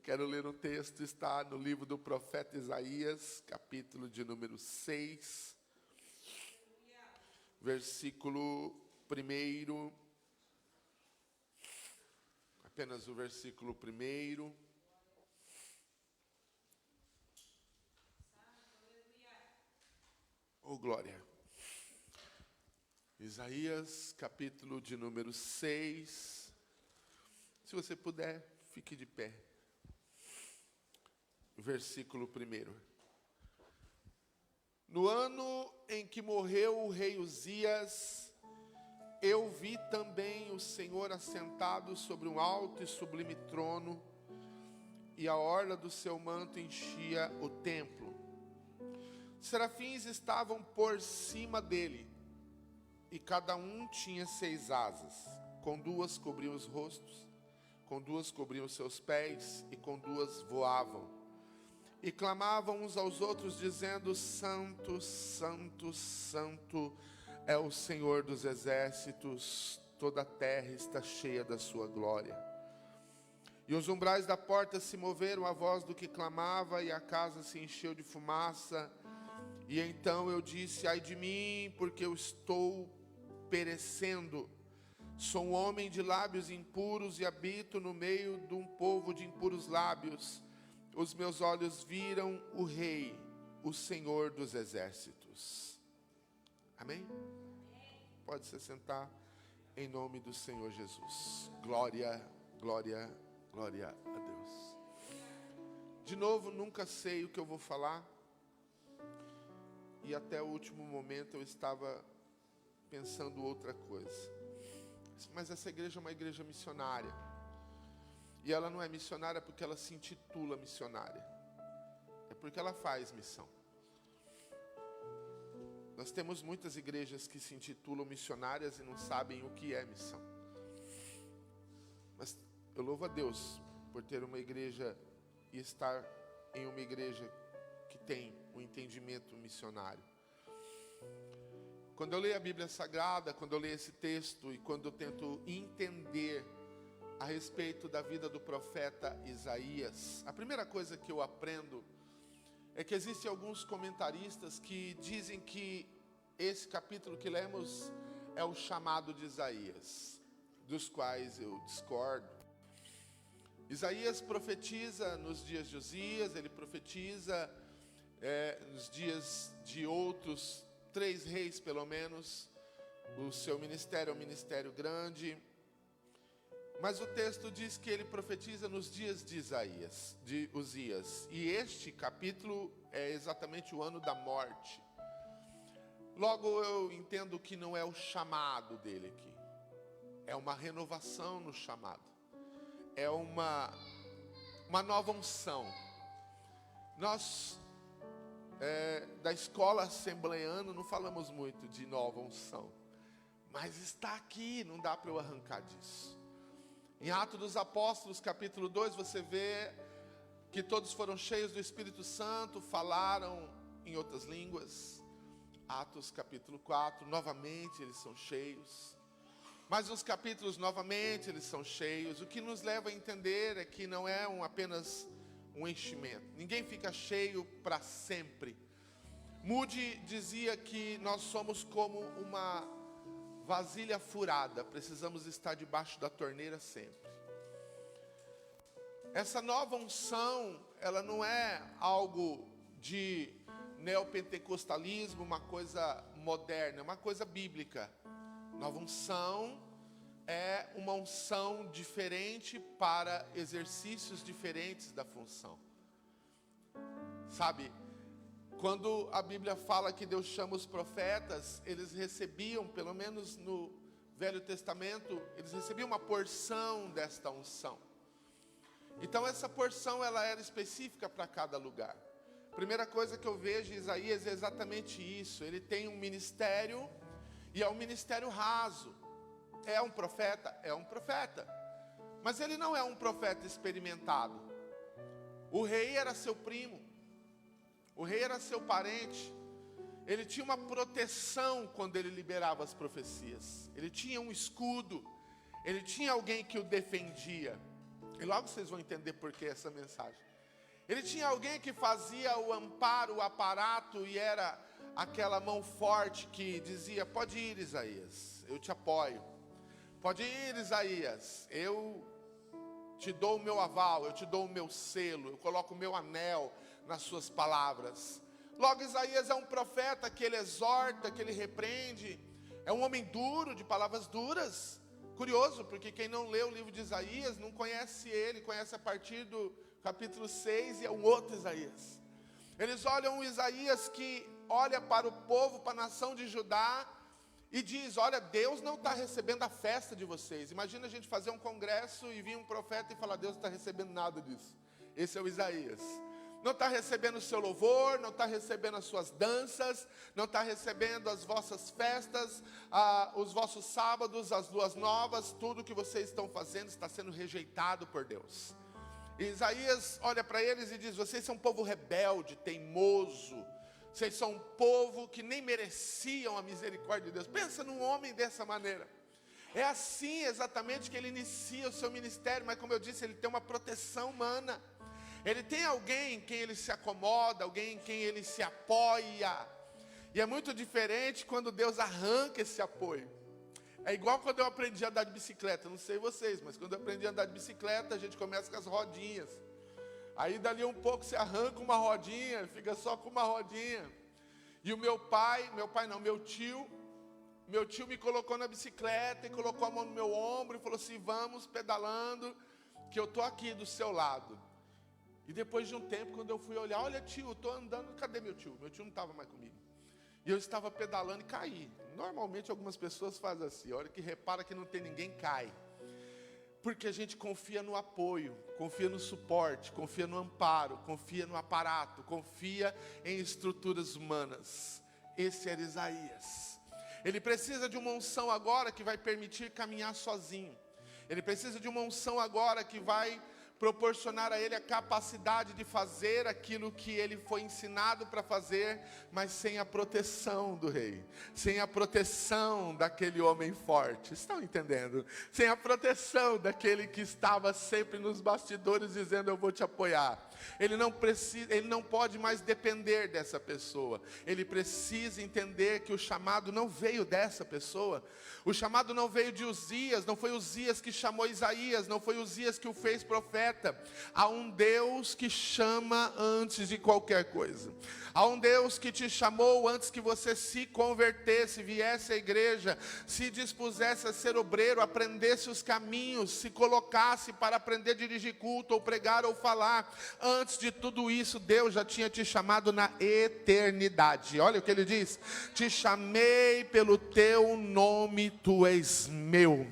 Quero ler um texto, está no livro do profeta Isaías, capítulo de número 6, versículo 1, apenas o versículo 1. Oh, glória. Isaías, capítulo de número 6. Se você puder, fique de pé. Versículo 1. No ano em que morreu o rei Uzias, eu vi também o Senhor assentado sobre um alto e sublime trono, e a orla do seu manto enchia o templo. Serafins estavam por cima dele, e cada um tinha 6 asas. Com 2 cobriam os rostos, com 2 cobriam os seus pés, e com 2 voavam. E clamavam uns aos outros, dizendo: Santo, Santo, Santo é o Senhor dos exércitos, toda a terra está cheia da sua glória. E os umbrais da porta se moveram à voz do que clamava, e a casa se encheu de fumaça. E então eu disse: ai de mim, porque eu estou perecendo. Sou um homem de lábios impuros e habito no meio de um povo de impuros lábios. Os meus olhos viram o Rei, o Senhor dos exércitos. Amém? Pode se sentar em nome do Senhor Jesus. Glória, glória, glória a Deus. De novo, nunca sei o que eu vou falar. E até o último momento eu estava pensando outra coisa. Mas essa igreja é uma igreja missionária. E ela não é missionária porque ela se intitula missionária. É porque ela faz missão. Nós temos muitas igrejas que se intitulam missionárias e não sabem o que é missão. Mas eu louvo a Deus por ter uma igreja e estar em uma igreja que tem um entendimento missionário. Quando eu leio a Bíblia Sagrada, quando eu leio esse texto e quando eu tento entender a respeito da vida do profeta Isaías, a primeira coisa que eu aprendo é que existem alguns comentaristas que dizem que esse capítulo que lemos é o chamado de Isaías, dos quais eu discordo. Isaías profetiza nos dias de Uzias, ele profetiza nos dias de outros 3 reis pelo menos. O seu ministério é um ministério grande. Mas o texto diz que ele profetiza nos dias de Uzias. E este capítulo é exatamente o ano da morte. Logo eu entendo que não é o chamado dele aqui. É uma renovação no chamado. É uma nova unção. Nós, da escola assembleana, não falamos muito de nova unção. Mas está aqui, não dá para eu arrancar disso. Em Atos dos Apóstolos, capítulo 2, você vê que todos foram cheios do Espírito Santo, falaram em outras línguas. Atos capítulo 4, novamente eles são cheios. Mais uns capítulos, novamente eles são cheios. O que nos leva a entender é que não é apenas um enchimento. Ninguém fica cheio para sempre. Moody dizia que nós somos como uma vasilha furada, precisamos estar debaixo da torneira sempre. Essa nova unção, ela não é algo de neopentecostalismo, uma coisa moderna, é uma coisa bíblica. Nova unção é uma unção diferente para exercícios diferentes da função. Sabe? Quando a Bíblia fala que Deus chama os profetas, eles recebiam, pelo menos no Velho Testamento, eles recebiam uma porção desta unção. Então essa porção ela era específica para cada lugar. Primeira coisa que eu vejo em Isaías é exatamente isso. Ele tem um ministério e é um ministério raso. É um profeta? É um profeta. Mas ele não é um profeta experimentado. O rei era seu primo. O rei era seu parente. Ele tinha uma proteção quando ele liberava as profecias. Ele tinha um escudo. Ele tinha alguém que o defendia. E logo vocês vão entender por que essa mensagem. Ele tinha alguém que fazia o amparo, o aparato, e era aquela mão forte que dizia: pode ir, Isaías, eu te apoio. Pode ir, Isaías, eu te dou o meu aval, eu te dou o meu selo, eu coloco o meu anel nas suas palavras. Logo, Isaías é um profeta que ele exorta, que ele repreende. É um homem duro, de palavras duras. Curioso, porque quem não lê o livro de Isaías não conhece ele, conhece a partir do capítulo 6 e é um outro Isaías. Eles olham o Isaías que olha para o povo, para a nação de Judá e diz: olha, Deus não está recebendo a festa de vocês. Imagina a gente fazer um congresso e vir um profeta e falar: Deus não está recebendo nada disso. Esse é o Isaías. Não está recebendo o seu louvor, não está recebendo as suas danças, não está recebendo as vossas festas, os vossos sábados, as luas novas, tudo que vocês estão fazendo está sendo rejeitado por Deus. E Isaías olha para eles e diz: vocês são um povo rebelde, teimoso, vocês são um povo que nem mereciam a misericórdia de Deus. Pensa num homem dessa maneira. É assim exatamente que ele inicia o seu ministério, mas como eu disse, ele tem uma proteção humana. Ele tem alguém em quem ele se acomoda, alguém em quem ele se apoia. E é muito diferente quando Deus arranca esse apoio. É igual quando eu aprendi a andar de bicicleta, não sei vocês, mas quando eu aprendi a andar de bicicleta, a gente começa com as rodinhas. Aí dali um pouco você arranca uma rodinha, fica só com uma rodinha. E o meu tio me colocou na bicicleta e colocou a mão no meu ombro e falou assim: vamos pedalando, que eu estou aqui do seu lado. E depois de um tempo, quando eu fui olhar: olha, tio, eu estou andando, cadê meu tio? Meu tio não estava mais comigo. E eu estava pedalando e caí. Normalmente algumas pessoas fazem assim: a hora que repara que não tem ninguém, cai. Porque a gente confia no apoio, confia no suporte, confia no amparo, confia no aparato, confia em estruturas humanas. Esse era Isaías. Ele precisa de uma unção agora que vai permitir caminhar sozinho. Ele precisa de uma unção agora que vai proporcionar a ele a capacidade de fazer aquilo que ele foi ensinado para fazer, mas sem a proteção do rei, sem a proteção daquele homem forte. Estão entendendo? Sem a proteção daquele que estava sempre nos bastidores dizendo: eu vou te apoiar. Ele não pode mais depender dessa pessoa. Ele precisa entender que o chamado não veio dessa pessoa. O chamado não veio de Uzias, não foi Uzias que chamou Isaías, não foi Uzias que o fez profeta. Há um Deus que chama antes de qualquer coisa. Há um Deus que te chamou antes que você se convertesse, viesse à igreja, se dispusesse a ser obreiro, aprendesse os caminhos, se colocasse para aprender a dirigir culto, ou pregar, ou falar. Antes de tudo isso, Deus já tinha te chamado na eternidade. Olha o que ele diz: te chamei pelo teu nome, tu és meu.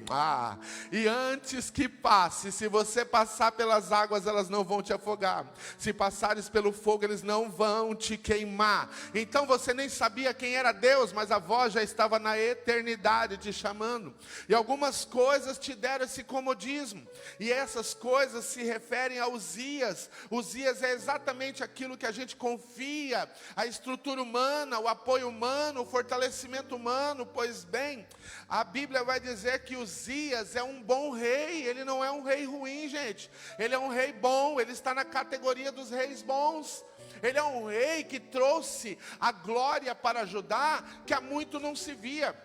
E antes que passe, se você passar pelas águas, elas não vão te afogar. Se passares pelo fogo, eles não vão te queimar. Então você nem sabia quem era Deus, mas a voz já estava na eternidade te chamando. E algumas coisas te deram esse comodismo. E essas coisas se referem a Uzias. Uzias é exatamente aquilo que a gente confia, a estrutura humana, o apoio humano, o fortalecimento humano. Pois bem, a Bíblia vai dizer que Uzias é um bom rei. Ele não é um rei ruim, gente. Ele é um rei bom, ele está na categoria dos reis bons. Ele é um rei que trouxe a glória para Judá, que há muito não se via.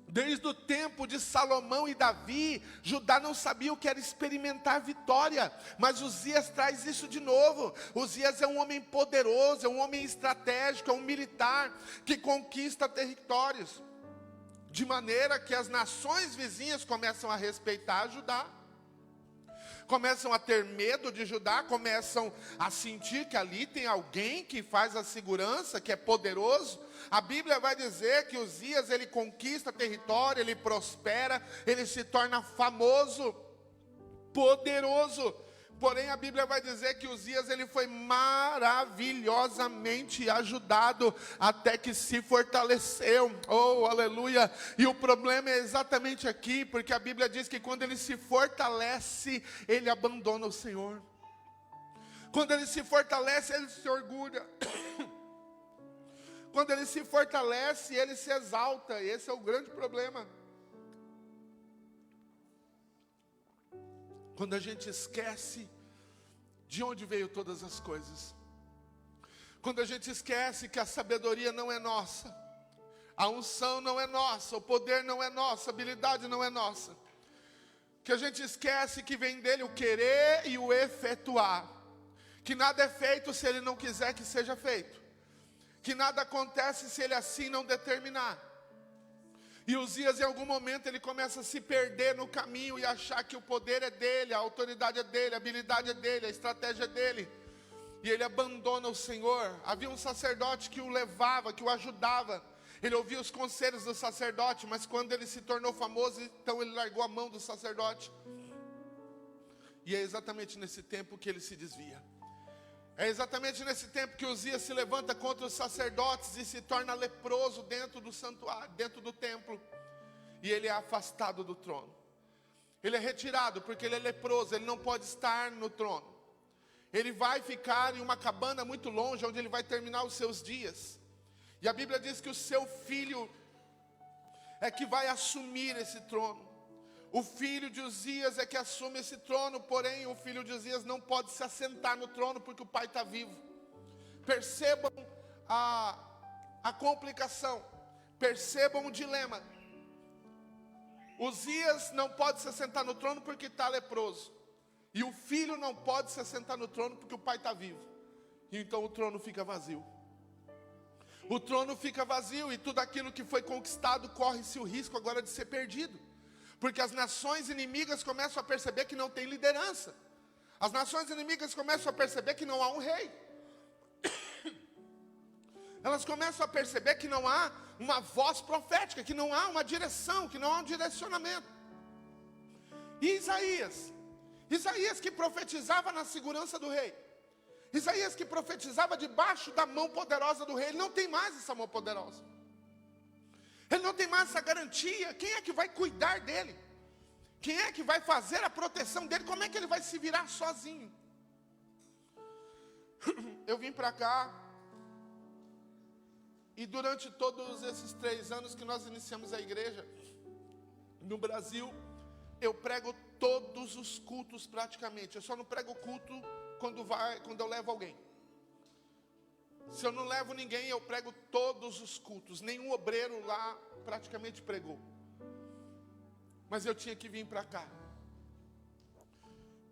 Desde o tempo de Salomão e Davi, Judá não sabia o que era experimentar vitória, mas Uzias traz isso de novo. Uzias é um homem poderoso, é um homem estratégico, é um militar que conquista territórios, de maneira que as nações vizinhas começam a respeitar Judá, começam a ter medo de Judá, começam a sentir que ali tem alguém que faz a segurança, que é poderoso. A Bíblia vai dizer que Uzias, ele conquista território, ele prospera, ele se torna famoso, poderoso. Porém, a Bíblia vai dizer que Uzias, ele foi maravilhosamente ajudado até que se fortaleceu. Oh, aleluia! E o problema é exatamente aqui, porque a Bíblia diz que quando ele se fortalece, ele abandona o Senhor. Quando ele se fortalece, ele se orgulha. Quando ele se fortalece, ele se exalta. Esse é o grande problema. Quando a gente esquece de onde veio todas as coisas. Quando a gente esquece que a sabedoria não é nossa, a unção não é nossa, o poder não é nosso, a habilidade não é nossa. Que a gente esquece que vem dele o querer e o efetuar. Que nada é feito se ele não quiser que seja feito. Que nada acontece se ele assim não determinar. E Uzias, em algum momento, ele começa a se perder no caminho e achar que o poder é dele, a autoridade é dele, a habilidade é dele, a estratégia é dele. E ele abandona o Senhor. Havia um sacerdote que o levava, que o ajudava. Ele ouvia os conselhos do sacerdote, mas quando ele se tornou famoso, então ele largou a mão do sacerdote. E é exatamente nesse tempo que ele se desvia. É exatamente nesse tempo que Uzias se levanta contra os sacerdotes e se torna leproso dentro do santuário, dentro do templo. E ele é afastado do trono. Ele é retirado porque ele é leproso, ele não pode estar no trono. Ele vai ficar em uma cabana muito longe, onde ele vai terminar os seus dias. E a Bíblia diz que o seu filho é que vai assumir esse trono. O filho de Uzias é que assume esse trono, porém o filho de Uzias não pode se assentar no trono porque o pai está vivo. Percebam a complicação, percebam o dilema. Uzias não pode se assentar no trono porque está leproso. E o filho não pode se assentar no trono porque o pai está vivo. E então o trono fica vazio. O trono fica vazio e tudo aquilo que foi conquistado corre-se o risco agora de ser perdido. Porque as nações inimigas começam a perceber que não tem liderança. As nações inimigas começam a perceber que não há um rei. Elas começam a perceber que não há uma voz profética, que não há uma direção, que não há um direcionamento. E Isaías que profetizava na segurança do rei. Isaías que profetizava debaixo da mão poderosa do rei. Ele não tem mais essa mão poderosa. Ele não tem mais essa garantia. Quem é que vai cuidar dele? Quem é que vai fazer a proteção dele? Como é que ele vai se virar sozinho? Eu vim para cá. E durante todos esses 3 anos que nós iniciamos a igreja no Brasil, eu prego todos os cultos praticamente. Eu só não prego culto quando eu levo alguém. Se eu não levo ninguém, eu prego todos os cultos. Nenhum obreiro lá praticamente pregou. Mas eu tinha que vir para cá.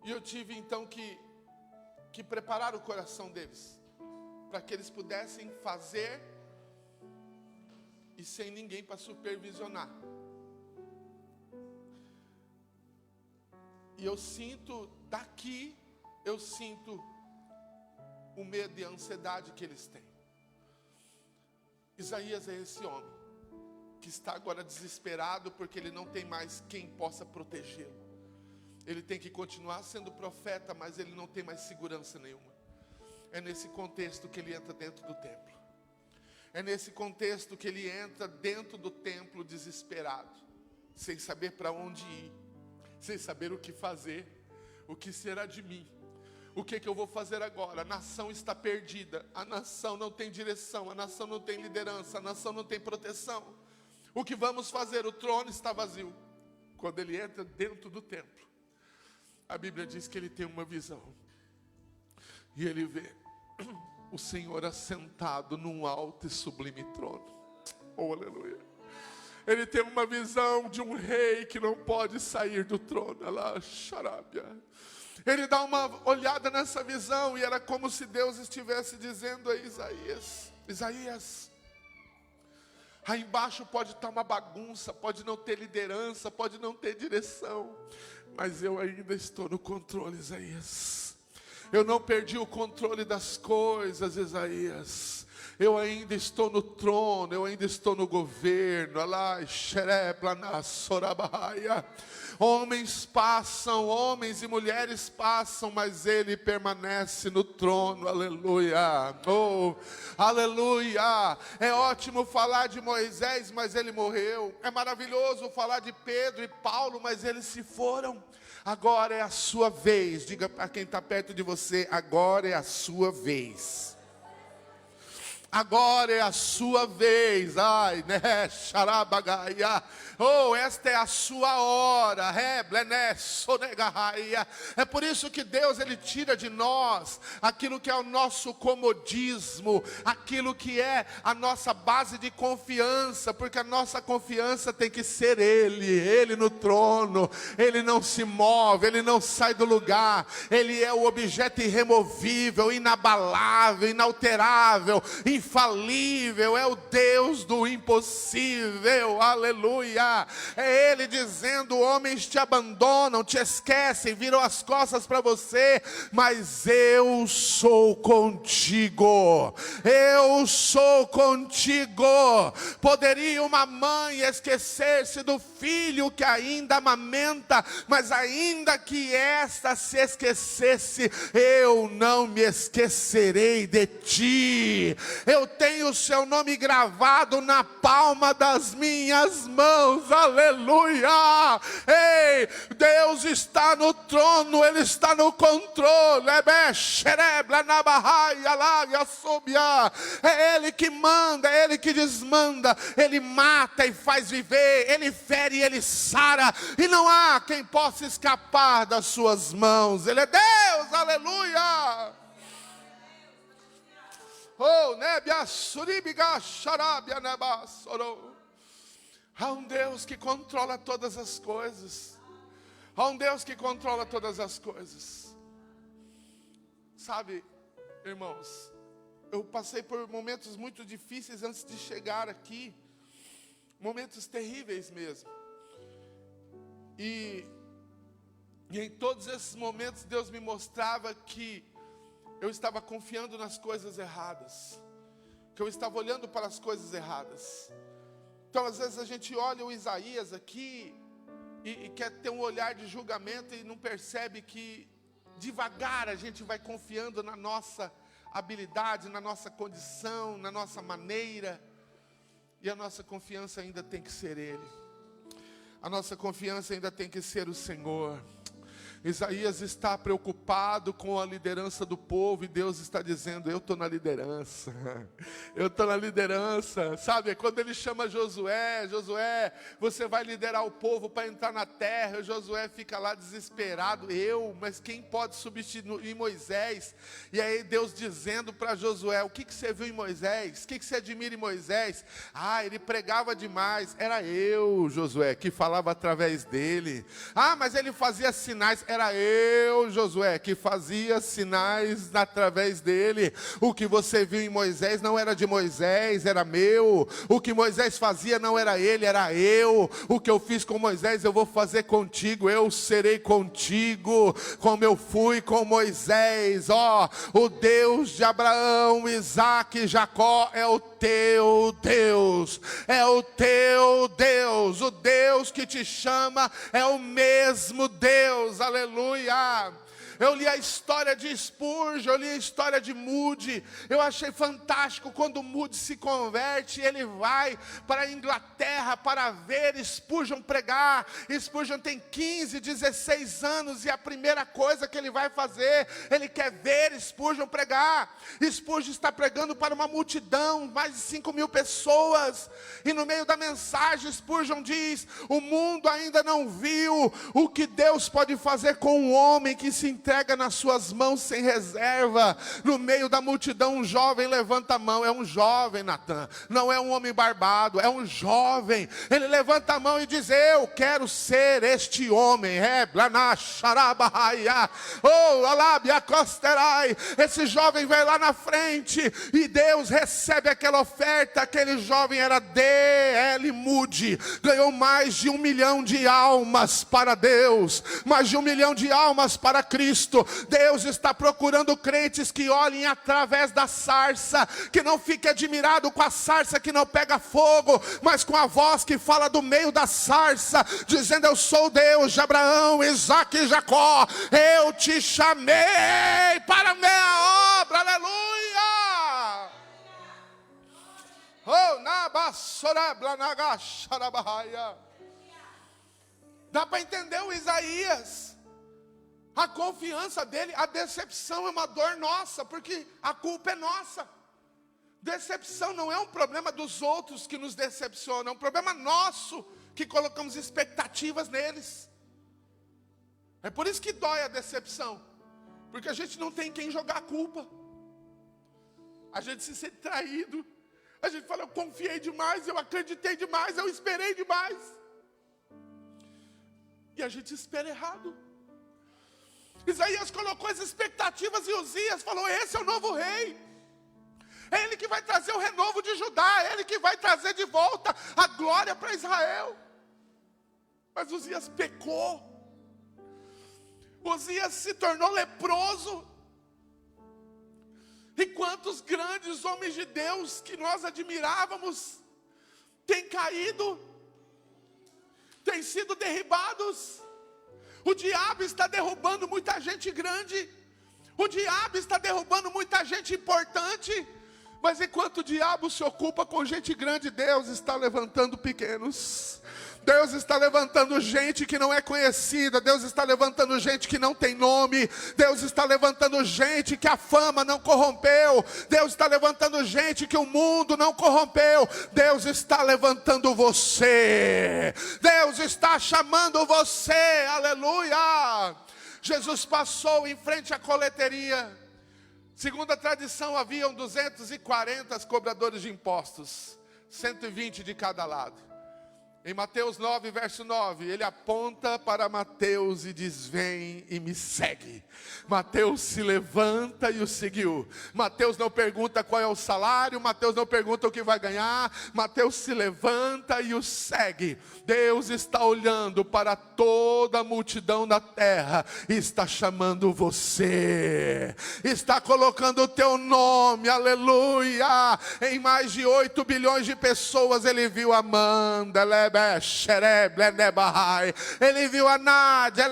E eu tive então que preparar o coração deles, para que eles pudessem fazer e sem ninguém para supervisionar. E eu sinto daqui, eu sinto o medo e a ansiedade que eles têm. Isaías é esse homem que está agora desesperado porque ele não tem mais quem possa protegê-lo. Ele tem que continuar sendo profeta, mas ele não tem mais segurança nenhuma. É nesse contexto que ele entra dentro do templo. É nesse contexto que ele entra dentro do templo desesperado, sem saber para onde ir, sem saber o que fazer, o que será de mim. O que eu vou fazer agora? A nação está perdida, a nação não tem direção, a nação não tem liderança, a nação não tem proteção. O que vamos fazer? O trono está vazio. Quando ele entra dentro do templo, a Bíblia diz que ele tem uma visão. E ele vê o Senhor assentado num alto e sublime trono. Oh, aleluia. Ele tem uma visão de um rei que não pode sair do trono. Lá, xarábia. Ele dá uma olhada nessa visão e era como se Deus estivesse dizendo a Isaías: Isaías, aí embaixo pode estar uma bagunça, pode não ter liderança, pode não ter direção, mas eu ainda estou no controle, Isaías. Eu não perdi o controle das coisas, Isaías. Eu ainda estou no trono, eu ainda estou no governo. Homens passam, homens e mulheres passam, mas ele permanece no trono. Aleluia. Oh, aleluia. É ótimo falar de Moisés, mas ele morreu. É maravilhoso falar de Pedro e Paulo, mas eles se foram. Agora é a sua vez. Diga para quem está perto de você: agora é a sua vez. Agora é a sua vez. Ai, né? Xarabagaia. Oh, esta é a sua hora. É por isso que Deus, Ele tira de nós aquilo que é o nosso comodismo, aquilo que é a nossa base de confiança, porque a nossa confiança tem que ser Ele no trono. Ele não se move, Ele não sai do lugar. Ele é o objeto irremovível, inabalável, inalterável, infalível. É o Deus do impossível. Aleluia. É Ele dizendo: homens te abandonam, te esquecem, viram as costas para você, mas eu sou contigo. Eu sou contigo. Poderia uma mãe esquecer-se do filho que ainda amamenta, mas ainda que esta se esquecesse, eu não me esquecerei de ti. Eu tenho o seu nome gravado na palma das minhas mãos. Aleluia! Ei, Deus está no trono, Ele está no controle. É Ele que manda, é Ele que desmanda. Ele mata e faz viver, Ele fere e Ele sara, e não há quem possa escapar das suas mãos. Ele é Deus, aleluia! Oh, nebia suribiga xarabia nebasoro. Há um Deus que controla todas as coisas. Há um Deus que controla todas as coisas. Sabe, irmãos, eu passei por momentos muito difíceis antes de chegar aqui. Momentos terríveis mesmo. E em todos esses momentos Deus me mostrava que eu estava confiando nas coisas erradas, que eu estava olhando para as coisas erradas. Então às vezes a gente olha o Isaías aqui e quer ter um olhar de julgamento e não percebe que devagar a gente vai confiando na nossa habilidade, na nossa condição, na nossa maneira. E a nossa confiança ainda tem que ser Ele. A nossa confiança ainda tem que ser o Senhor. Isaías está preocupado com a liderança do povo, e Deus está dizendo: eu estou na liderança, eu estou na liderança. Sabe, quando ele chama Josué: Josué, você vai liderar o povo para entrar na terra. E Josué fica lá desesperado: mas quem pode substituir Moisés? E aí Deus dizendo para Josué: o que você viu em Moisés? O que você admira em Moisés? Ele pregava demais. Era eu, Josué, que falava através dele. Mas ele fazia sinais. Era eu, Josué, que fazia sinais através dele. O que você viu em Moisés não era de Moisés, era meu. O que Moisés fazia não era ele, era eu. O que eu fiz com Moisés eu vou fazer contigo. Eu serei contigo, como eu fui com Moisés. O Deus de Abraão, Isaque e Jacó é o teu Deus. É o teu Deus. O Deus que te chama é o mesmo Deus. Aleluia. Eu li a história de Spurgeon, eu li a história de Moody. Eu achei fantástico quando Moody se converte. Ele vai para a Inglaterra para ver Spurgeon pregar. Spurgeon tem 15, 16 anos, e a primeira coisa que ele vai fazer, ele quer ver Spurgeon pregar. Spurgeon está pregando para uma multidão, mais de 5.000 pessoas, e no meio da mensagem Spurgeon diz: o mundo ainda não viu o que Deus pode fazer com um homem que se entrega nas suas mãos sem reserva. No meio da multidão, um jovem levanta a mão. É um jovem, Natan, não é um homem barbado, é um jovem. Ele levanta a mão e diz: eu quero ser este homem. Esse jovem vai lá na frente e Deus recebe aquela oferta. Aquele jovem era D.L. Moody, ganhou mais de 1 milhão de almas para Deus, mais de 1 milhão de almas para Cristo. Deus está procurando crentes que olhem através da sarça, que não fique admirado com a sarça que não pega fogo, mas com a voz que fala do meio da sarça, dizendo: eu sou o Deus de Abraão, Isaque e Jacó. Eu te chamei para a minha obra. Aleluia. Dá para entender o Isaías. A confiança dele, a decepção é uma dor nossa, porque a culpa é nossa. Decepção não é um problema dos outros que nos decepcionam, é um problema nosso que colocamos expectativas neles. É por isso que dói a decepção, porque a gente não tem quem jogar a culpa. A gente se sente traído. A gente fala, eu confiei demais, eu acreditei demais, eu esperei demais. E a gente espera errado. Isaías colocou as expectativas e Uzias falou, esse é o novo rei. É ele que vai trazer o renovo de Judá, é ele que vai trazer de volta a glória para Israel. Mas Uzias pecou. Uzias se tornou leproso. E quantos grandes homens de Deus que nós admirávamos têm caído, têm sido derribados. O diabo está derrubando muita gente grande, o diabo está derrubando muita gente importante. Mas enquanto o diabo se ocupa com gente grande, Deus está levantando pequenos. Deus está levantando gente que não é conhecida. Deus está levantando gente que não tem nome. Deus está levantando gente que a fama não corrompeu. Deus está levantando gente que o mundo não corrompeu. Deus está levantando você. Deus está chamando você. Aleluia. Jesus passou em frente à coleteria. Segundo a tradição, haviam 240 cobradores de impostos, 120 de cada lado. Em Mateus 9, verso 9, ele aponta para Mateus e diz, vem e me segue. Mateus se levanta e o seguiu. Mateus não pergunta qual é o salário, Mateus não pergunta o que vai ganhar, Mateus se levanta e o segue. Deus está olhando para toda a multidão da terra e está chamando você, está colocando o teu nome, aleluia. Em mais de 8 bilhões de pessoas ele viu Amanda, ele viu a Nádia,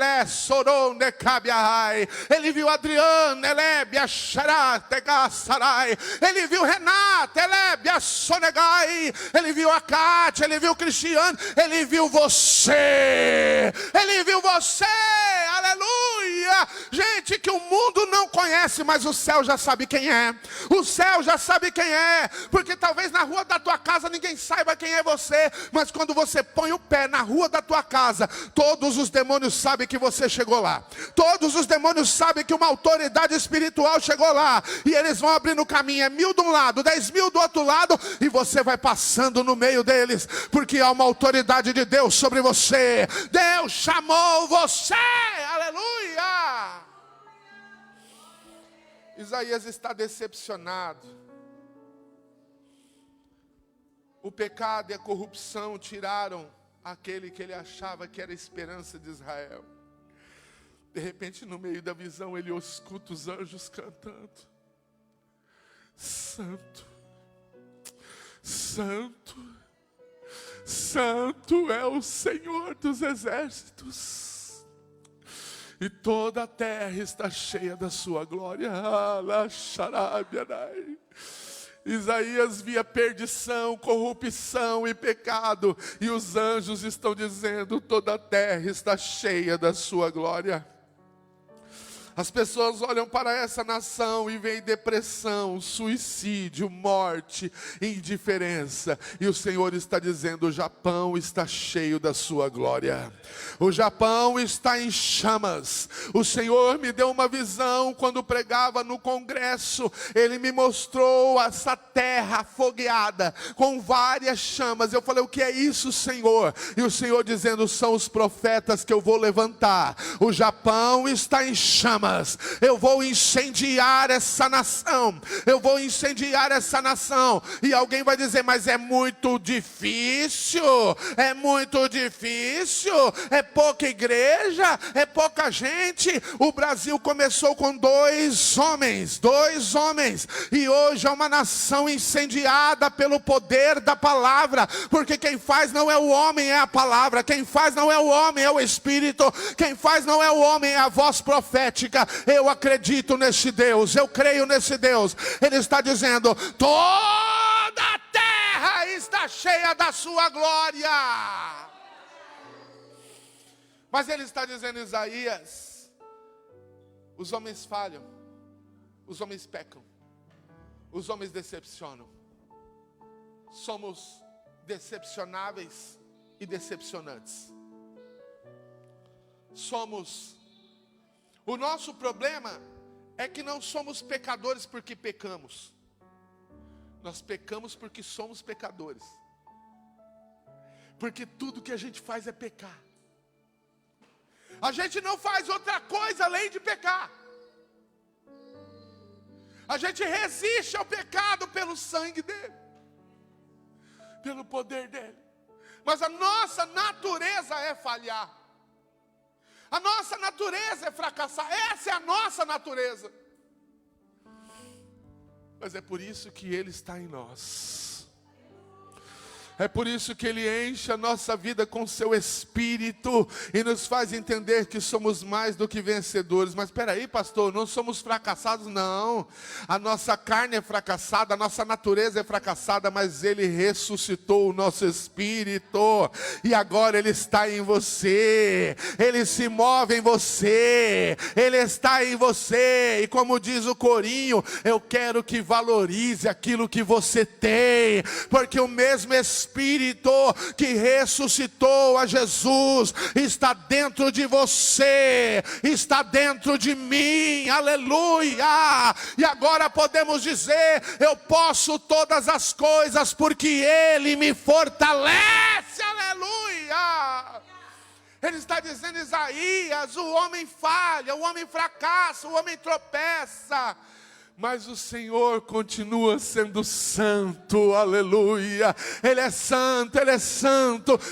ele viu a Adriana, ele viu Renata, ele viu a Cátia, ele viu o Cristiano, ele viu você, aleluia. Gente que o mundo não conhece, mas o céu já sabe quem é. O céu já sabe quem é, porque talvez na rua da tua casa ninguém saiba quem é você, mas quando você põe o pé na rua da tua casa, todos os demônios sabem que você chegou lá. Todos os demônios sabem que uma autoridade espiritual chegou lá. E eles vão abrindo o caminho, é 1000 de um lado, 10.000 do outro lado, e você vai passando no meio deles, porque há uma autoridade de Deus sobre você. Deus chamou você, aleluia. Isaías está decepcionado. O pecado e a corrupção tiraram aquele que ele achava que era a esperança de Israel. De repente, no meio da visão, ele escuta os anjos cantando: Santo, Santo, Santo é o Senhor dos exércitos, e toda a terra está cheia da sua glória. Isaías via perdição, corrupção e pecado, e os anjos estão dizendo: toda a terra está cheia da sua glória. As pessoas olham para essa nação e veem depressão, suicídio, morte, indiferença. E o Senhor está dizendo: o Japão está cheio da sua glória. O Japão está em chamas. O Senhor me deu uma visão quando pregava no congresso. Ele me mostrou essa terra afogueada com várias chamas. Eu falei: o que é isso, Senhor? E o Senhor dizendo: são os profetas que eu vou levantar. O Japão está em chamas. Eu vou incendiar essa nação. Eu vou incendiar essa nação. E alguém vai dizer: mas é muito difícil. É muito difícil. É pouca igreja. É pouca gente. O Brasil começou com 2 homens. 2 homens. E hoje é uma nação incendiada pelo poder da palavra. Porque quem faz não é o homem, é a palavra. Quem faz não é o homem, é o Espírito. Quem faz não é o homem, é a voz profética. Eu acredito nesse Deus, eu creio nesse Deus. Ele está dizendo: toda a terra está cheia da sua glória. Mas ele está dizendo: Isaías, os homens falham, os homens pecam, os homens decepcionam. somos decepcionáveis e decepcionantes. O nosso problema é que não somos pecadores porque pecamos. Nós pecamos porque somos pecadores. Porque tudo que a gente faz é pecar. A gente não faz outra coisa além de pecar. A gente resiste ao pecado pelo sangue dele, pelo poder dele. Mas a nossa natureza é falhar. A nossa natureza é fracassar. Essa é a nossa natureza. Mas é por isso que ele está em nós. É por isso que ele enche a nossa vida com seu Espírito e nos faz entender que somos mais do que vencedores. Mas espera aí, pastor, não somos fracassados, não. A nossa carne é fracassada, a nossa natureza é fracassada, mas ele ressuscitou o nosso Espírito e agora ele está em você. Ele se move em você, ele está em você. E como diz o corinho, eu quero que valorize aquilo que você tem, porque o mesmo Espírito que ressuscitou a Jesus está dentro de você, está dentro de mim, aleluia. E agora podemos dizer: eu posso todas as coisas porque ele me fortalece, aleluia. Ele está dizendo, Isaías, o homem falha, o homem fracassa, o homem tropeça, mas o Senhor continua sendo santo, aleluia. Ele é santo,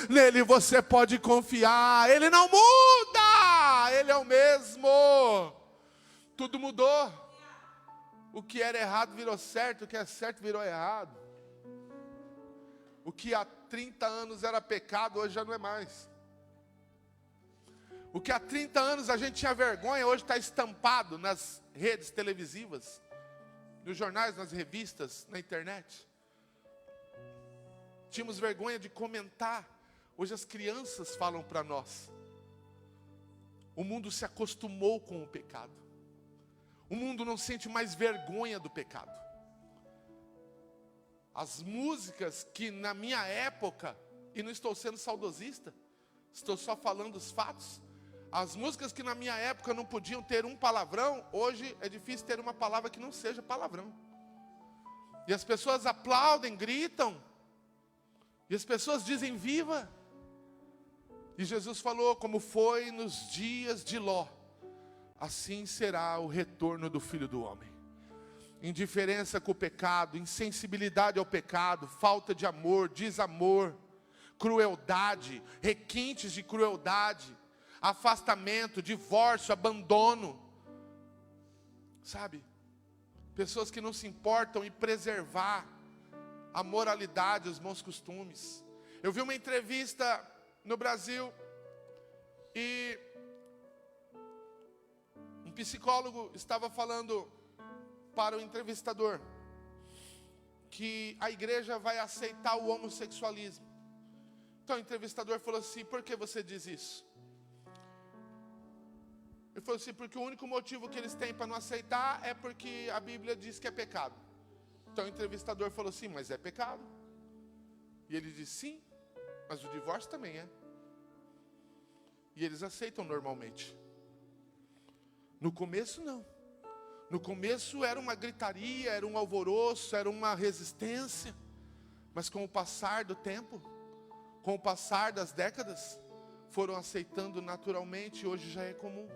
nele você pode confiar, ele não muda, ele é o mesmo. Tudo mudou, o que era errado virou certo, o que é certo virou errado. O que há 30 anos era pecado, hoje já não é mais. O que há 30 anos a gente tinha vergonha, hoje está estampado nas redes televisivas, nos jornais, nas revistas, na internet. Tínhamos vergonha de comentar. Hoje as crianças falam para nós. O mundo se acostumou com o pecado. O mundo não sente mais vergonha do pecado. As músicas que na minha época, e não estou sendo saudosista, estou só falando os fatos. As músicas que na minha época não podiam ter um palavrão, hoje é difícil ter uma palavra que não seja palavrão. E as pessoas aplaudem, gritam. E as pessoas dizem viva. E Jesus falou, como foi nos dias de Ló, assim será o retorno do Filho do Homem. Indiferença com o pecado, insensibilidade ao pecado, falta de amor, desamor, crueldade, requintes de crueldade, afastamento, divórcio, abandono, sabe? Pessoas que não se importam em preservar a moralidade, os bons costumes. Eu vi uma entrevista no Brasil e um psicólogo estava falando para o entrevistador que a igreja vai aceitar o homossexualismo. Então o entrevistador falou assim: por que você diz isso? Ele falou assim: porque o único motivo que eles têm para não aceitar é porque a Bíblia diz que é pecado. Então o entrevistador falou assim: mas é pecado? E ele disse: sim, mas o divórcio também é. E eles aceitam normalmente. No começo não. No começo era uma gritaria, era um alvoroço, era uma resistência. Mas com o passar do tempo, com o passar das décadas, foram aceitando naturalmente e hoje já é comum.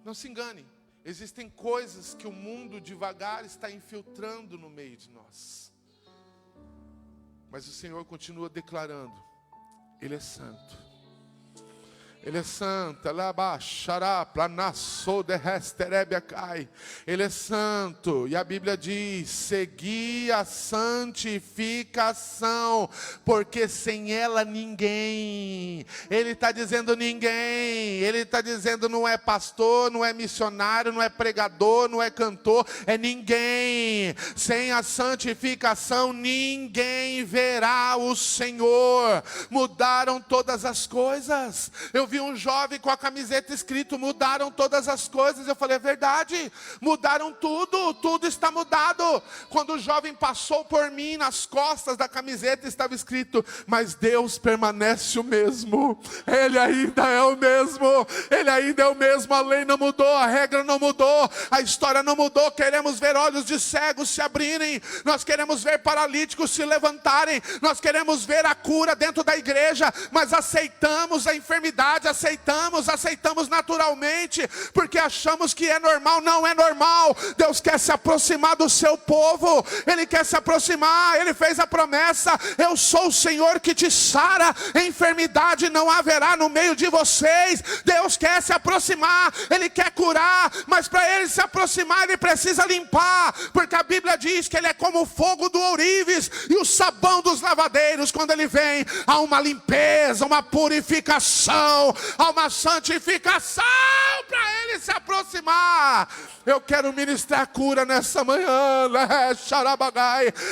Não se engane, existem coisas que o mundo devagar está infiltrando no meio de nós. Mas o Senhor continua declarando: Ele é santo. Ele é santo, Ele é santo, e a Bíblia diz: segui a santificação, porque sem ela ninguém. Ele está dizendo ninguém, ele está dizendo não é pastor, não é missionário, não é pregador, não é cantor, é ninguém. Sem a santificação ninguém verá o Senhor. Mudaram todas as coisas. Eu vi um jovem com a camiseta escrito, mudaram todas as coisas. Eu falei, é verdade, mudaram tudo, tudo está mudado. Quando o jovem passou por mim, nas costas da camiseta estava escrito, mas Deus permanece o mesmo. Ele ainda é o mesmo, Ele ainda é o mesmo. A lei não mudou, a regra não mudou, a história não mudou. Queremos ver olhos de cegos se abrirem, nós queremos ver paralíticos se levantarem, nós queremos ver a cura dentro da igreja, mas aceitamos a enfermidade, aceitamos naturalmente, porque achamos que é normal. Não é normal. Deus quer se aproximar do seu povo, Ele quer se aproximar. Ele fez a promessa, eu sou o Senhor que te sara, enfermidade não haverá no meio de vocês. Deus quer se aproximar, Ele quer curar, mas para Ele se aproximar, Ele precisa limpar, porque a Bíblia diz que Ele é como o fogo do ourives e o sabão dos lavadeiros. Quando Ele vem, há uma limpeza, uma purificação, há uma santificação para Ele se aproximar. Eu quero ministrar cura nessa manhã,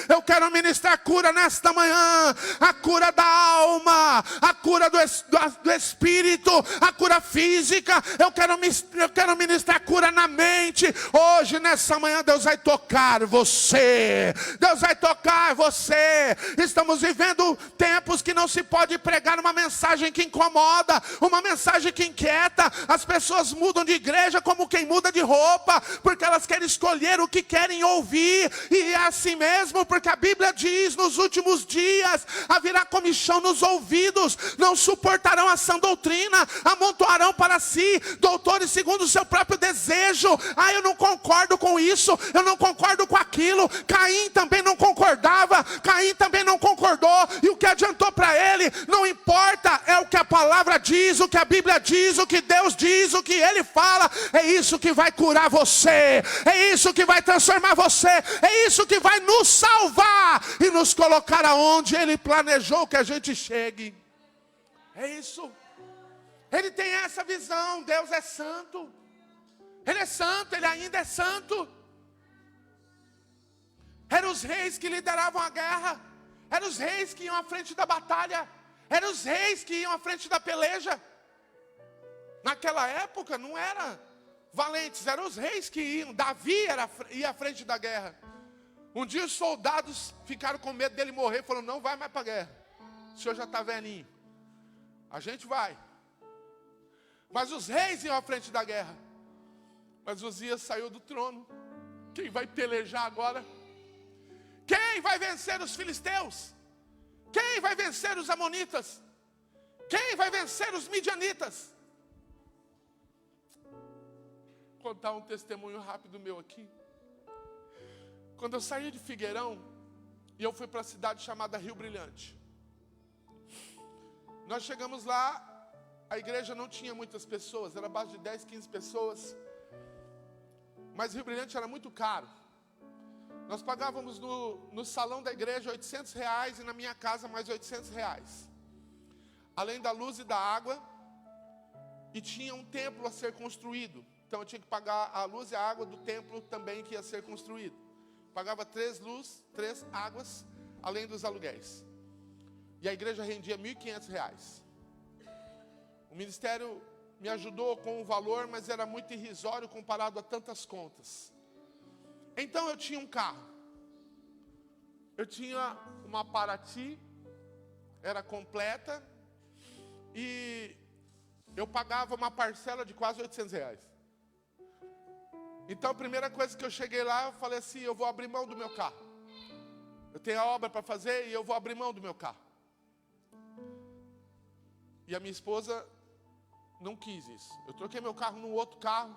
eu quero ministrar cura nesta manhã, a cura da alma, a cura do espírito, a cura física. Eu quero ministrar cura na mente. Hoje, nessa manhã, Deus vai tocar você, Deus vai tocar você. Estamos vivendo tempos que não se pode pregar uma mensagem que incomoda, uma mensagem que inquieta. As pessoas mudam de igreja como quem muda de roupa, porque elas querem escolher o que querem ouvir, e é assim mesmo, porque a Bíblia diz, nos últimos dias haverá comichão nos ouvidos, não suportarão a sã doutrina, amontoarão para si doutores segundo o seu próprio desejo. Eu não concordo com isso, eu não concordo com aquilo. Caim também não concordava, Caim também não concordou, e o que adiantou para ele? Não importa, é o que a palavra diz, o que a Bíblia diz, o que Deus diz, o que Ele fala. É isso que vai curar você, é isso que vai transformar você, é isso que vai nos salvar e nos colocar aonde Ele planejou que a gente chegue. É isso. Ele tem essa visão. Deus é santo, Ele é santo, Ele ainda é santo. Eram os reis que lideravam a guerra, eram os reis que iam à frente da batalha, eram os reis que iam à frente da peleja. Naquela época não era valentes, eram os reis que iam. Davi ia à frente da guerra. Um dia os soldados ficaram com medo dele morrer, falaram, não vai mais para a guerra, o senhor já está velhinho, a gente vai. Mas os reis iam à frente da guerra. Mas Uzias saiu do trono. Quem vai pelejar agora? Quem vai vencer os filisteus? Quem vai vencer os amonitas? Quem vai vencer os midianitas? Vou contar um testemunho rápido meu aqui. Quando eu saí de Figueirão e eu fui para a cidade chamada Rio Brilhante, nós chegamos lá, a igreja não tinha muitas pessoas, era base de 10, 15 pessoas, mas Rio Brilhante era muito caro. Nós pagávamos no salão da igreja R$800 e na minha casa mais R$800, além da luz e da água, e tinha um templo a ser construído, então eu tinha que pagar a luz e a água do templo também que ia ser construído. Pagava 3 luzes, 3 águas, além dos aluguéis. E a igreja rendia R$1.500. O ministério me ajudou com o valor, mas era muito irrisório comparado a tantas contas. Então eu tinha um carro. Eu tinha uma Paraty, era completa, e eu pagava uma parcela de quase R$800. Então a primeira coisa que eu cheguei lá, eu falei assim, eu vou abrir mão do meu carro. Eu tenho a obra para fazer e eu vou abrir mão do meu carro. E a minha esposa não quis isso. Eu troquei meu carro num outro carro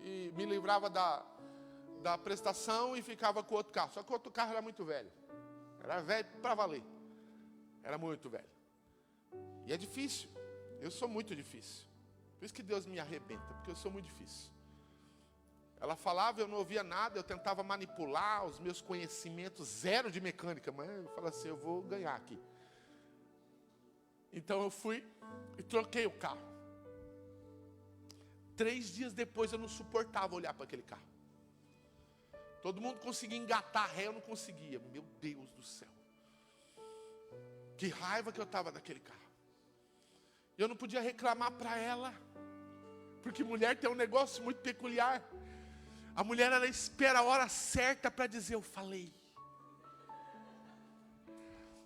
e me livrava da prestação e ficava com o outro carro. Só que o outro carro era muito velho. Era velho para valer. Era muito velho. E é difícil. Eu sou muito difícil. Por isso que Deus me arrebenta, porque eu sou muito difícil. Ela falava, eu não ouvia nada, eu tentava manipular os meus conhecimentos, zero de mecânica, mas eu falava assim, eu vou ganhar aqui. Então eu fui e troquei o carro. 3 dias depois eu não suportava olhar para aquele carro. Todo mundo conseguia engatar ré, eu não conseguia. Meu Deus do céu. Que raiva que eu estava daquele carro. Eu não podia reclamar para ela, porque mulher tem um negócio muito peculiar. A mulher, ela espera a hora certa para dizer, eu falei.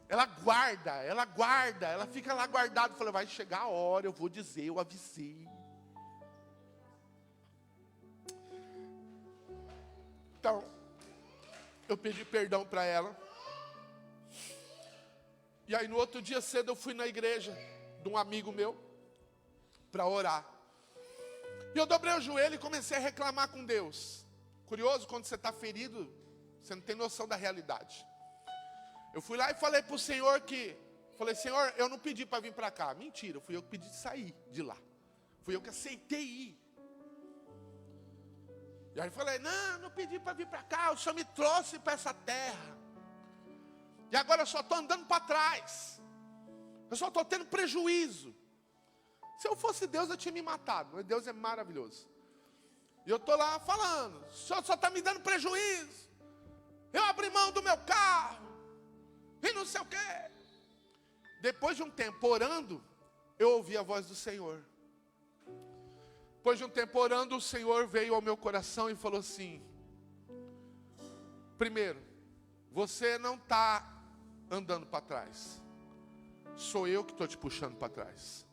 Ela guarda, ela fica lá guardada, fala, vai chegar a hora, eu vou dizer, eu avisei. Então, eu pedi perdão para ela. E aí no outro dia cedo eu fui na igreja de um amigo meu para orar. E eu dobrei o joelho e comecei a reclamar com Deus. Curioso, quando você está ferido, você não tem noção da realidade. Eu fui lá e falei para o Senhor falei, Senhor, eu não pedi para vir para cá. Mentira, fui eu que pedi de sair de lá. Fui eu que aceitei ir. E aí eu falei, não pedi para vir para cá, o Senhor me trouxe para essa terra. E agora eu só estou andando para trás. Eu só estou tendo prejuízo. Se eu fosse Deus, eu tinha me matado. Mas Deus é maravilhoso. E eu estou lá falando, o Senhor só está me dando prejuízo. Eu abri mão do meu carro. E não sei o quê. Depois de um tempo orando, eu ouvi a voz do Senhor. Depois de um tempo orando, o Senhor veio ao meu coração e falou assim: primeiro, você não está andando para trás. Sou eu que estou te puxando para trás.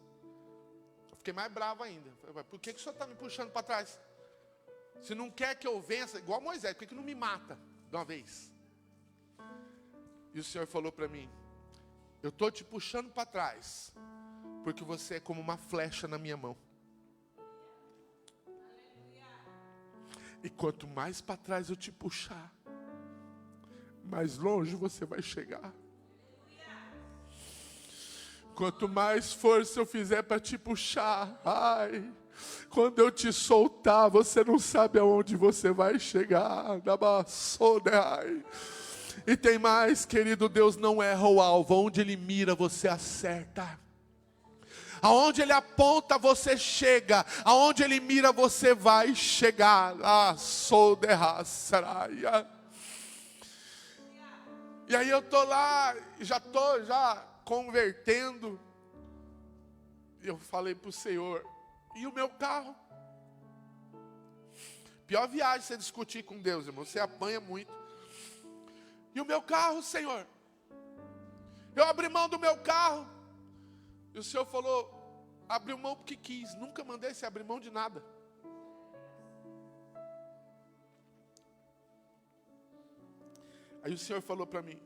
Eu fiquei mais bravo ainda. Falei, por que o Senhor está me puxando para trás? Se não quer que eu vença, igual Moisés, por que não me mata de uma vez? E o Senhor falou para mim, eu estou te puxando para trás, porque você é como uma flecha na minha mão. E quanto mais para trás eu te puxar, mais longe você vai chegar. Quanto mais força eu fizer para te puxar, quando eu te soltar, você não sabe aonde você vai chegar. E tem mais, querido, Deus não erra o alvo. Onde Ele mira, você acerta. Aonde Ele aponta, você chega. Aonde Ele mira, você vai chegar. E aí eu estou lá, já estou convertendo. E eu falei para o Senhor, e o meu carro? Pior viagem você discutir com Deus, irmão, você apanha muito. E o meu carro, Senhor? Eu abri mão do meu carro. E o Senhor falou, abriu mão porque quis. Nunca mandei você abrir mão de nada. Aí o Senhor falou para mim,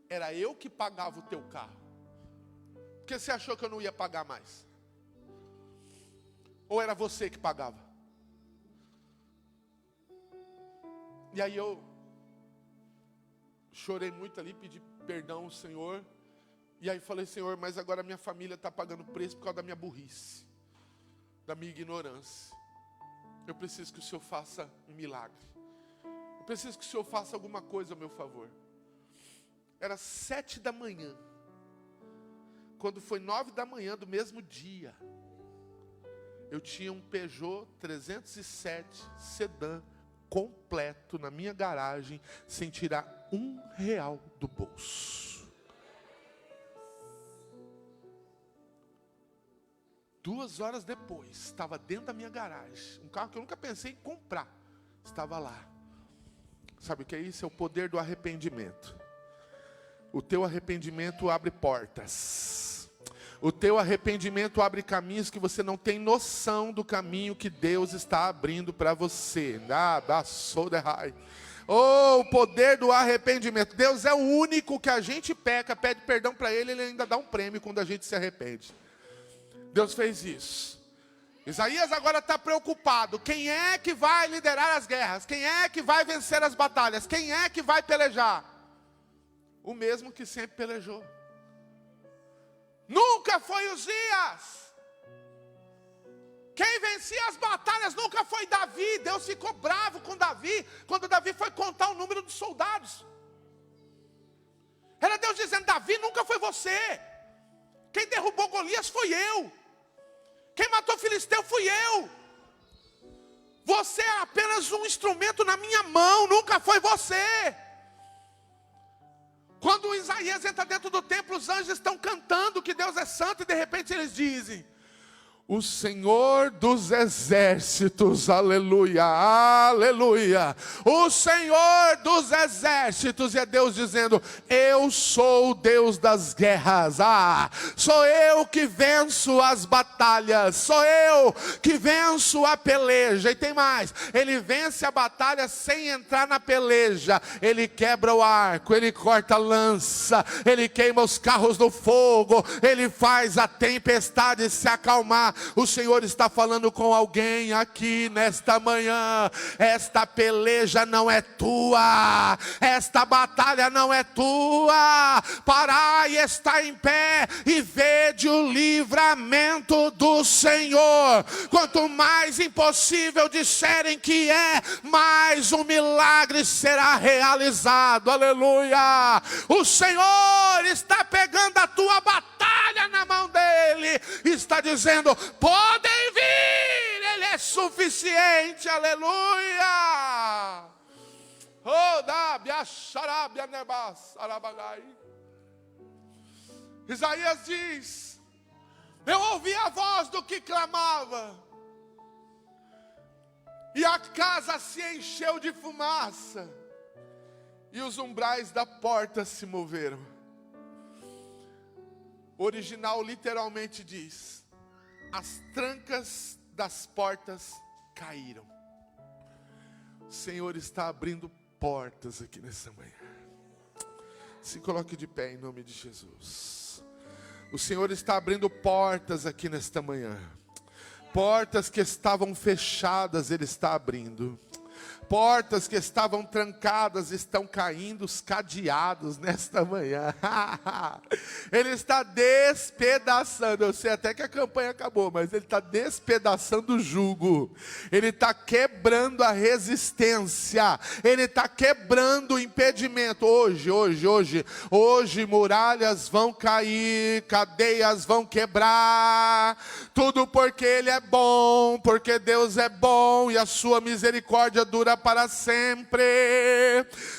era eu que pagava o teu carro. Por que você achou que eu não ia pagar mais? Ou era você que pagava? E aí eu chorei muito ali, pedi perdão ao Senhor. E aí falei, Senhor, mas agora minha família está pagando preço por causa da minha burrice, da minha ignorância. Eu preciso que o Senhor faça um milagre. Eu preciso que o Senhor faça alguma coisa a meu favor. Era 7 da manhã. Quando foi 9 da manhã do mesmo dia, eu tinha um Peugeot 307 sedã completo na minha garagem, sem tirar R$1 do bolso. 2 horas depois, estava dentro da minha garagem, um carro que eu nunca pensei em comprar, estava lá. Sabe o que é isso? É o poder do arrependimento. O teu arrependimento abre portas. O teu arrependimento abre caminhos que você não tem noção do caminho que Deus está abrindo para você. O poder do arrependimento. Deus é o único que a gente peca, pede perdão para Ele, Ele ainda dá um prêmio quando a gente se arrepende. Deus fez isso. Isaías agora está preocupado. Quem é que vai liderar as guerras? Quem é que vai vencer as batalhas? Quem é que vai pelejar? O mesmo que sempre pelejou. Nunca foi Uzias. Quem vencia as batalhas nunca foi Davi. Deus ficou bravo com Davi quando Davi foi contar o número dos soldados. Era Deus dizendo, Davi, nunca foi você. Quem derrubou Golias foi eu. Quem matou Filisteu fui eu. Você é apenas um instrumento na minha mão, nunca foi você. Quando Isaías entra dentro do templo, os anjos estão cantando que Deus é santo, e de repente eles dizem: o Senhor dos exércitos, aleluia, aleluia, o Senhor dos exércitos. E é Deus dizendo: eu sou o Deus das guerras, sou eu que venço as batalhas, sou eu que venço a peleja. E tem mais, ele vence a batalha sem entrar na peleja. Ele quebra o arco, ele corta a lança, ele queima os carros no fogo, ele faz a tempestade se acalmar. O Senhor está falando com alguém aqui nesta manhã: esta peleja não é tua, esta batalha não é tua. Parai, está em pé e vede o livramento do Senhor. Quanto mais impossível disserem que é, mais um milagre será realizado, aleluia. O Senhor está pegando a tua batalha na mão dele, está dizendo: podem vir, ele é suficiente, aleluia. Isaías diz: eu ouvi a voz do que clamava, e a casa se encheu de fumaça, e os umbrais da porta se moveram. O original literalmente diz: as trancas das portas caíram. O Senhor está abrindo portas aqui nessa manhã. Se coloque de pé em nome de Jesus. O Senhor está abrindo portas aqui nesta manhã. Portas que estavam fechadas, Ele está abrindo. Portas que estavam trancadas estão caindo os cadeados nesta manhã. Ele está despedaçando. Eu sei até que a campanha acabou, mas Ele está despedaçando o jugo. Ele está quebrando a resistência. Ele está quebrando o impedimento. Hoje muralhas vão cair, cadeias vão quebrar. Tudo porque Ele é bom, porque Deus é bom e a sua misericórdia dura para sempre.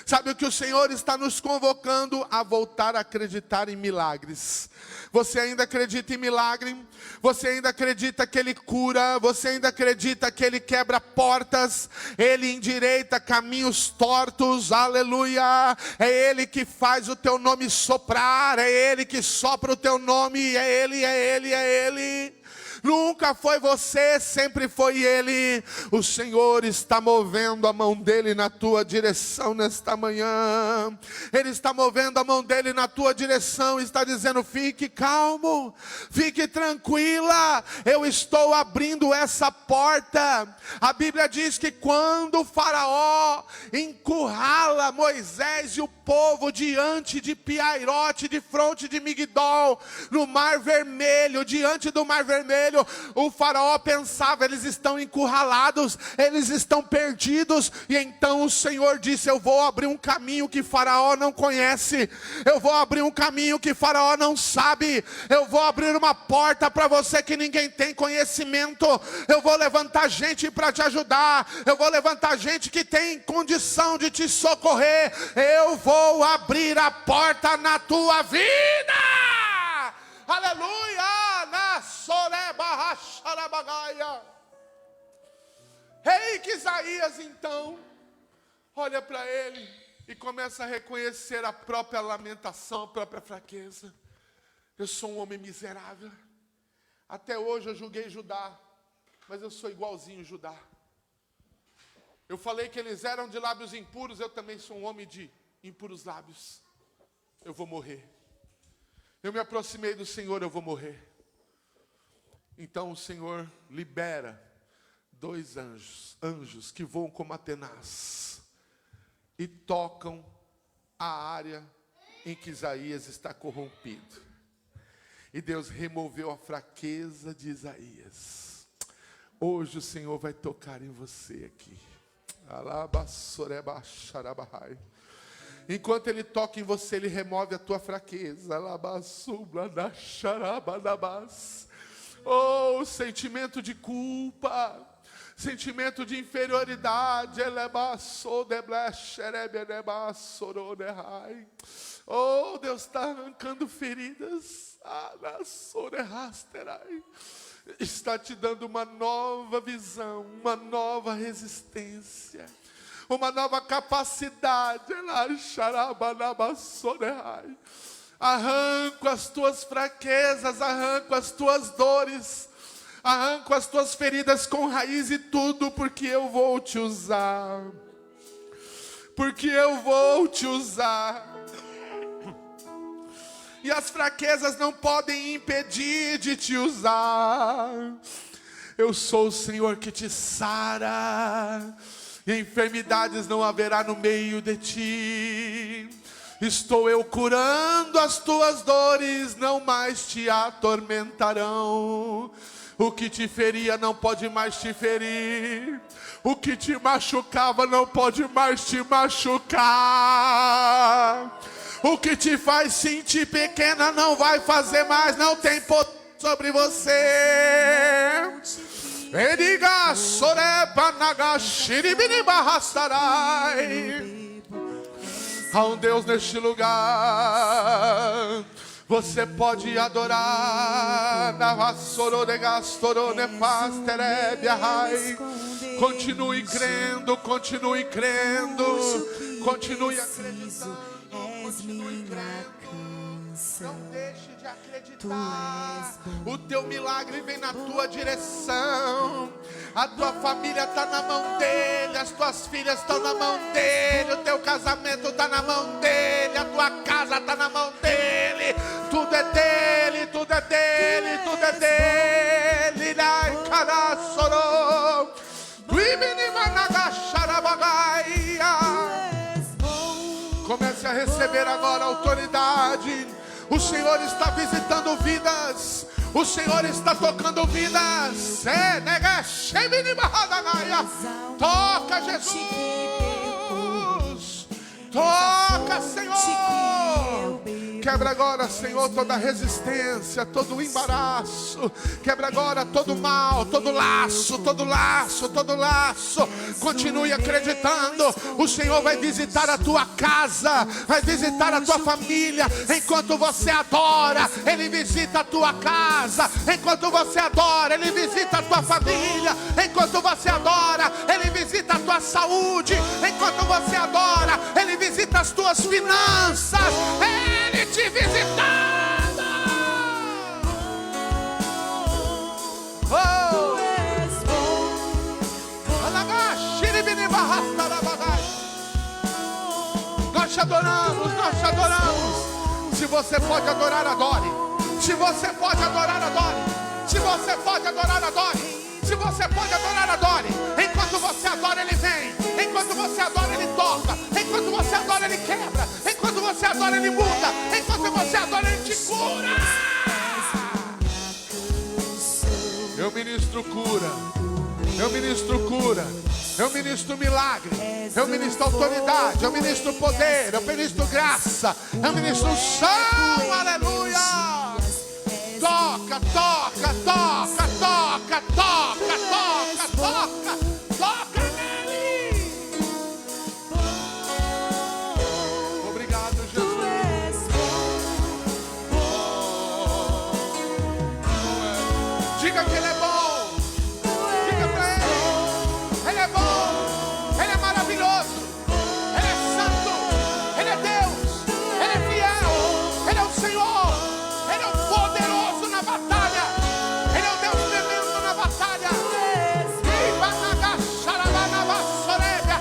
Sabe o que o Senhor está nos convocando? A voltar a acreditar em milagres. Você ainda acredita em milagre? Você ainda acredita que Ele cura? Você ainda acredita que Ele quebra portas? Ele endireita caminhos tortos, aleluia. É Ele que faz o teu nome soprar, é Ele que sopra o teu nome, é Ele, é Ele, é Ele. Nunca foi você, sempre foi Ele. O Senhor está movendo a mão dEle na tua direção nesta manhã. Ele está movendo a mão dEle na tua direção, está dizendo: fique calmo, fique tranquila, eu estou abrindo essa porta. A Bíblia diz que quando o faraó encurrala Moisés e o povo diante de Piairote, de fronte de Migdol, no Mar Vermelho, diante do Mar Vermelho, o faraó pensava: eles estão encurralados, eles estão perdidos. E então o Senhor disse: eu vou abrir um caminho que faraó não conhece, eu vou abrir um caminho que faraó não sabe, eu vou abrir uma porta para você que ninguém tem conhecimento. Eu vou levantar gente para te ajudar, eu vou levantar gente que tem condição de te socorrer. Eu vou abrir a porta na tua vida, aleluia. Rei que Isaías então olha para ele e começa a reconhecer a própria lamentação, a própria fraqueza. Eu sou um homem miserável. Até hoje eu julguei Judá, mas eu sou igualzinho Judá. Eu falei que eles eram de lábios impuros, eu também sou um homem de impuros lábios. Eu vou morrer. Eu me aproximei do Senhor, eu vou morrer. Então o Senhor libera 2 anjos que voam como a tenaz e tocam a área em que Isaías está corrompido. E Deus removeu a fraqueza de Isaías. Hoje o Senhor vai tocar em você aqui. Enquanto Ele toca em você, Ele remove a tua fraqueza. Oh, sentimento de culpa, sentimento de inferioridade. Oh, Deus está arrancando feridas. Está te dando uma nova visão, uma nova resistência, uma nova capacidade. Arranco as tuas fraquezas, arranco as tuas dores, arranco as tuas feridas com raiz e tudo, porque eu vou te usar. Porque eu vou te usar. E as fraquezas não podem impedir de te usar. Eu sou o Senhor que te sara, e enfermidades não haverá no meio de ti. Estou eu curando as tuas dores, não mais te atormentarão. O que te feria não pode mais te ferir. O que te machucava não pode mais te machucar. O que te faz sentir pequena não vai fazer mais, não tem poder sobre você. Ediga soreba nagashiribini bahastarai. Há um Deus neste lugar. Você pode adorar. Continue crendo, continue crendo, continue acreditando, continue crendo. Não deixe de acreditar. O teu milagre vem na tua direção. A tua família está na mão dele. As tuas filhas estão na mão dele. O teu casamento está na mão dele. A tua casa está na mão dele. Tudo é dele, tudo é dele, tudo é dele. Comece a receber agora autoridade. O Senhor está visitando vidas. O Senhor está tocando vidas. Toca, Jesus. Toca, Senhor. Quebra agora, Senhor, toda resistência, todo embaraço. Quebra agora todo mal, todo laço, todo laço, todo laço. Continue acreditando. O Senhor vai visitar a tua casa, vai visitar a tua família. Enquanto você adora, Ele visita a tua casa. Enquanto você adora, Ele visita a tua família. Enquanto você adora, Ele visita a tua saúde. Enquanto você adora, Ele visita as tuas finanças. Ele te visitando. Oh, nós te adoramos, nós te adoramos. Se você pode adorar, adore. Se você pode adorar, adore. Se você pode adorar, adore. Se você pode adorar, adore. Enquanto você adora, Ele vem. Enquanto você adora, Ele toca. Enquanto você adora, Ele quebra. Enquanto você adora, Ele muda. Enquanto você adora, Ele te cura. Eu ministro cura. Eu ministro cura. Eu ministro milagre. Eu ministro autoridade. Eu ministro poder. Eu ministro graça. Eu ministro unção. Aleluia. Toca, toca, toca, toca, toca, toca, toca, toca nele. Obrigado, Jesus. Diga que Ele é bom. Diga pra Ele. Ele é bom. Ele é maravilhoso. Ele é santo. Ele é Deus. Ele é fiel. Ele é o Senhor. Ele é o poderoso na batalha. Ele é o Deus tremendo na batalha. Viva na gaxarabana vassorebia.